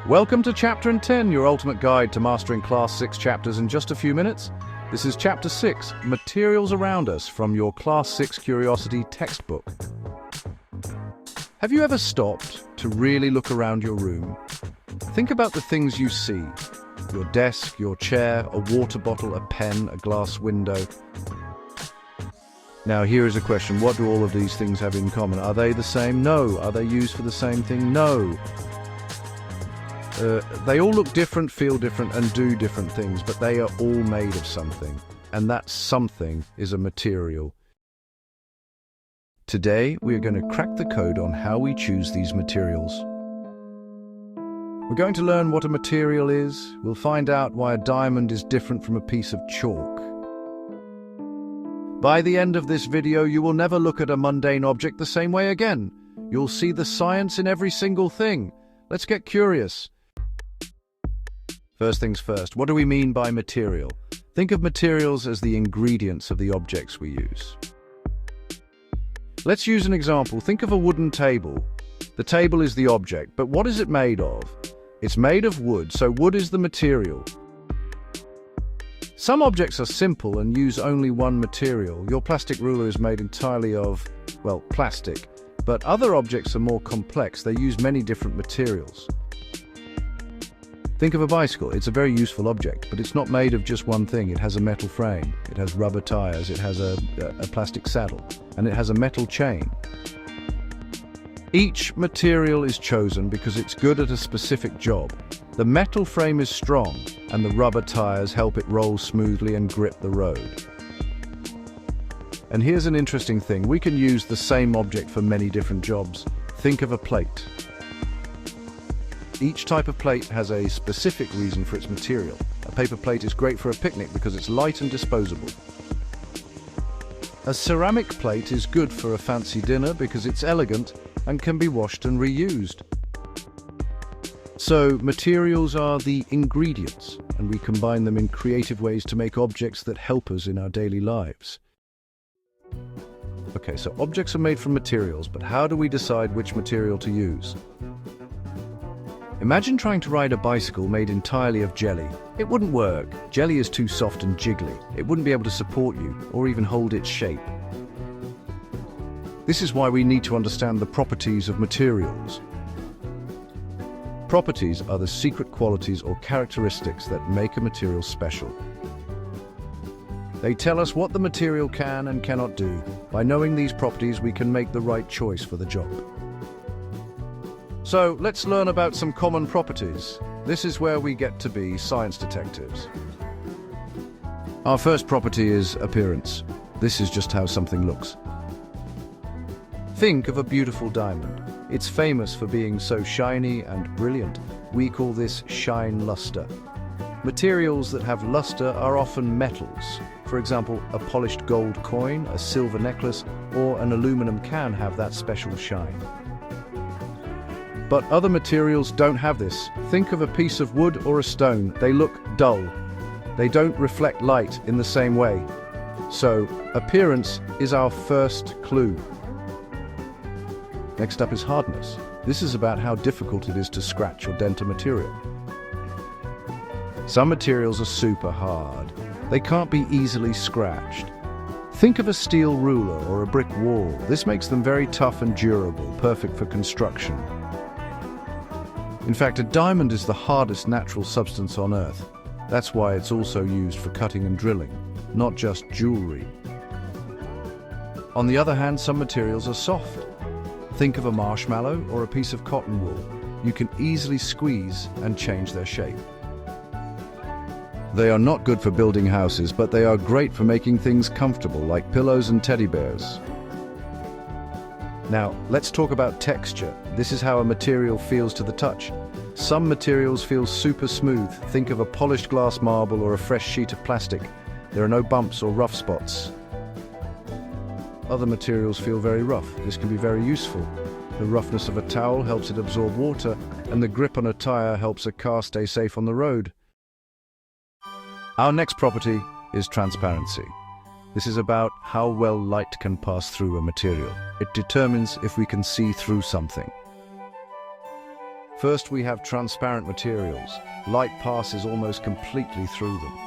Welcome to Chapter 10, your ultimate guide to mastering Class 6 chapters in just a few minutes. This is Chapter 6, Materials Around Us, from your Class 6 Curiosity textbook. Have you ever stopped to really look around your room? Think about the things you see. Your desk, your chair, a water bottle, a pen, a glass window. Now here is a question. What do all of these things have in common? Are they the same? No. Are they used for the same thing? No. They all look different, feel different, and do different things, but they are all made of something. And that something is a material. Today, we are going to crack the code on how we choose these materials. We're going to learn what a material is. We'll find out why a diamond is different from a piece of chalk. By the end of this video, you will never look at a mundane object the same way again. You'll see the science in every single thing. Let's get curious. First things first, what do we mean by material? Think of materials as the ingredients of the objects we use. Let's use an example. Think of a wooden table. The table is the object, but what is it made of? It's made of wood, so wood is the material. Some objects are simple and use only one material. Your plastic ruler is made entirely of, well, plastic. But other objects are more complex. They use many different materials. Think of a bicycle. It's a very useful object, but it's not made of just one thing. It has a metal frame, it has rubber tires, it has a plastic saddle, and it has a metal chain. Each material is chosen because it's good at a specific job. The metal frame is strong, and the rubber tires help it roll smoothly and grip the road. And here's an interesting thing. We can use the same object for many different jobs. Think of a plate. Each type of plate has a specific reason for its material. A paper plate is great for a picnic because it's light and disposable. A ceramic plate is good for a fancy dinner because it's elegant and can be washed and reused. So, materials are the ingredients, and we combine them in creative ways to make objects that help us in our daily lives. Okay, so objects are made from materials, but how do we decide which material to use? Imagine trying to ride a bicycle made entirely of jelly. It wouldn't work. Jelly is too soft and jiggly. It wouldn't be able to support you, or even hold its shape. This is why we need to understand the properties of materials. Properties are the secret qualities or characteristics that make a material special. They tell us what the material can and cannot do. By knowing these properties, we can make the right choice for the job. So, let's learn about some common properties. This is where we get to be science detectives. Our first property is appearance. This is just how something looks. Think of a beautiful diamond. It's famous for being so shiny and brilliant. We call this shine luster. Materials that have luster are often metals. For example, a polished gold coin, a silver necklace, or an aluminum can have that special shine. But other materials don't have this. Think of a piece of wood or a stone. They look dull. They don't reflect light in the same way. So, appearance is our first clue. Next up is hardness. This is about how difficult it is to scratch or dent a material. Some materials are super hard. They can't be easily scratched. Think of a steel ruler or a brick wall. This makes them very tough and durable, perfect for construction. In fact, a diamond is the hardest natural substance on Earth. That's why it's also used for cutting and drilling, not just jewelry. On the other hand, some materials are soft. Think of a marshmallow or a piece of cotton wool. You can easily squeeze and change their shape. They are not good for building houses, but they are great for making things comfortable, like pillows and teddy bears. Now, let's talk about texture. This is how a material feels to the touch. Some materials feel super smooth. Think of a polished glass marble or a fresh sheet of plastic. There are no bumps or rough spots. Other materials feel very rough. This can be very useful. The roughness of a towel helps it absorb water, and the grip on a tire helps a car stay safe on the road. Our next property is transparency. This is about how well light can pass through a material. It determines if we can see through something. First, we have transparent materials. Light passes almost completely through them.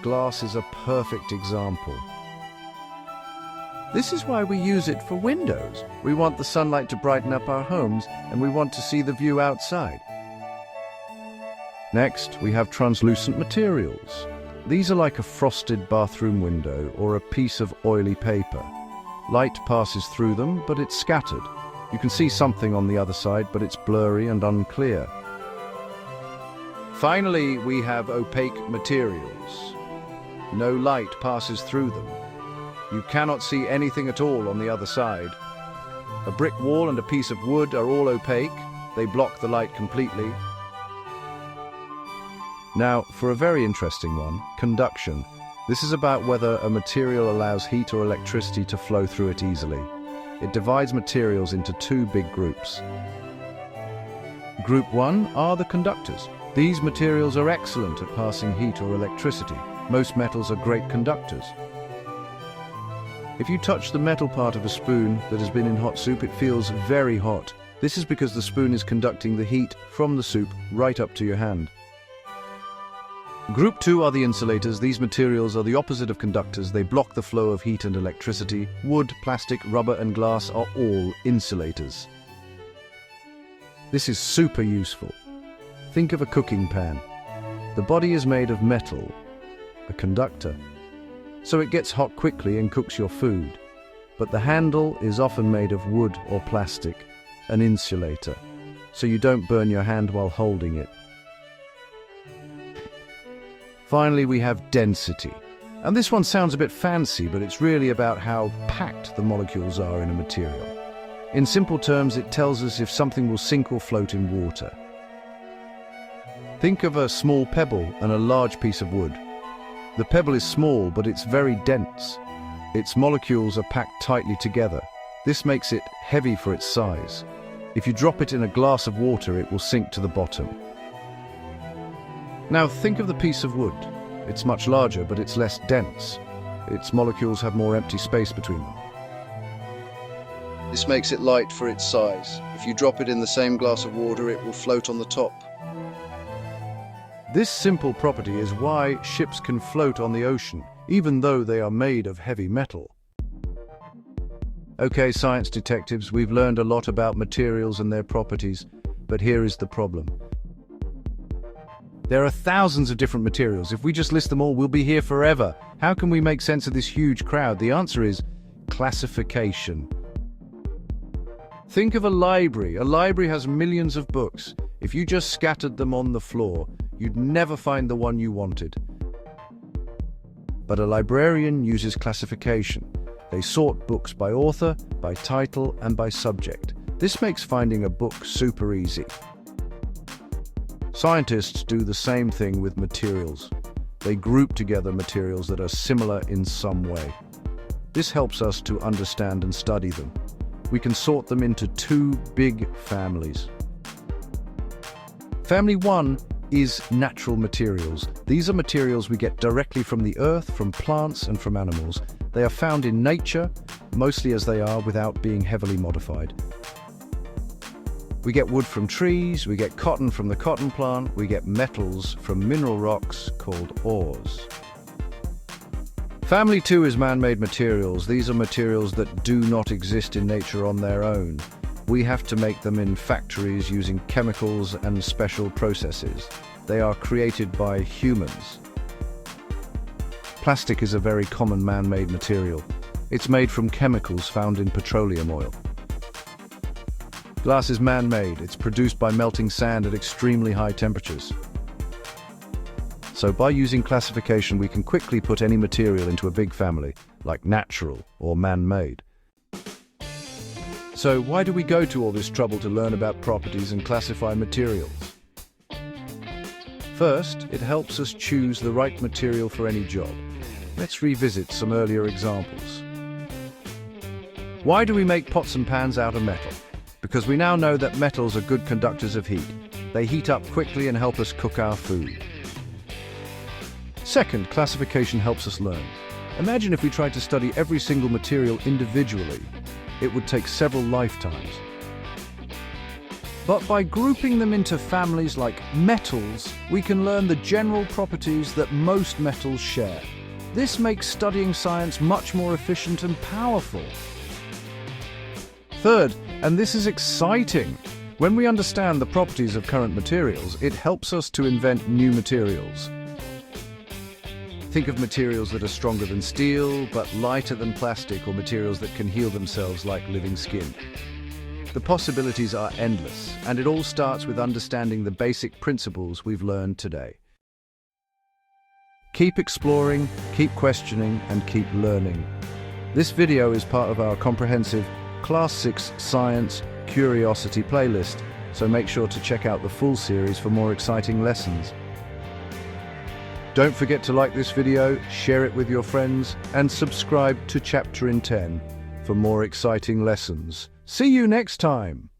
Glass is a perfect example. This is why we use it for windows. We want the sunlight to brighten up our homes, and we want to see the view outside. Next, we have translucent materials. These are like a frosted bathroom window or a piece of oily paper. Light passes through them, but it's scattered. You can see something on the other side, but it's blurry and unclear. Finally, we have opaque materials. No light passes through them. You cannot see anything at all on the other side. A brick wall and a piece of wood are all opaque. They block the light completely. Now, for a very interesting one, conduction. This is about whether a material allows heat or electricity to flow through it easily. It divides materials into two big groups. Group 1 are the conductors. These materials are excellent at passing heat or electricity. Most metals are great conductors. If you touch the metal part of a spoon that has been in hot soup, it feels very hot. This is because the spoon is conducting the heat from the soup right up to your hand. Group 2 are the insulators. These materials are the opposite of conductors. They block the flow of heat and electricity. Wood, plastic, rubber, and glass are all insulators. This is super useful. Think of a cooking pan. The body is made of metal, a conductor. So it gets hot quickly and cooks your food. But the handle is often made of wood or plastic, an insulator, so you don't burn your hand while holding it. Finally, we have density. And this one sounds a bit fancy, but it's really about how packed the molecules are in a material. In simple terms, it tells us if something will sink or float in water. Think of a small pebble and a large piece of wood. The pebble is small, but it's very dense. Its molecules are packed tightly together. This makes it heavy for its size. If you drop it in a glass of water, it will sink to the bottom. Now think of the piece of wood. It's much larger, but it's less dense. Its molecules have more empty space between them. This makes it light for its size. If you drop it in the same glass of water, it will float on the top. This simple property is why ships can float on the ocean, even though they are made of heavy metal. Okay, science detectives, we've learned a lot about materials and their properties, but here is the problem. There are thousands of different materials. If we just list them all, we'll be here forever. How can we make sense of this huge crowd? The answer is classification. Think of a library. A library has millions of books. If you just scattered them on the floor, you'd never find the one you wanted. But a librarian uses classification. They sort books by author, by title, and by subject. This makes finding a book super easy. Scientists do the same thing with materials. They group together materials that are similar in some way. This helps us to understand and study them. We can sort them into two big families. Family 1 is natural materials. These are materials we get directly from the earth, from plants, and from animals. They are found in nature, mostly as they are, without being heavily modified. We get wood from trees, we get cotton from the cotton plant, we get metals from mineral rocks called ores. Family 2 is man-made materials. These are materials that do not exist in nature on their own. We have to make them in factories using chemicals and special processes. They are created by humans. Plastic is a very common man-made material. It's made from chemicals found in petroleum oil. Glass is man-made. It's produced by melting sand at extremely high temperatures. So by using classification, we can quickly put any material into a big family, like natural or man-made. So why do we go to all this trouble to learn about properties and classify materials? First, it helps us choose the right material for any job. Let's revisit some earlier examples. Why do we make pots and pans out of metal? Because we now know that metals are good conductors of heat. They heat up quickly and help us cook our food. Second, classification helps us learn. Imagine if we tried to study every single material individually. It would take several lifetimes. But by grouping them into families like metals, we can learn the general properties that most metals share. This makes studying science much more efficient and powerful. Third, and this is exciting, when we understand the properties of current materials, it helps us to invent new materials. Think of materials that are stronger than steel, but lighter than plastic, or materials that can heal themselves like living skin. The possibilities are endless, and it all starts with understanding the basic principles we've learned today. Keep exploring, keep questioning, and keep learning. This video is part of our comprehensive Class 6 Science Curiosity playlist, so make sure to check out the full series for more exciting lessons. Don't forget to like this video, share it with your friends, and subscribe to Chapter in 10 for more exciting lessons. See you next time!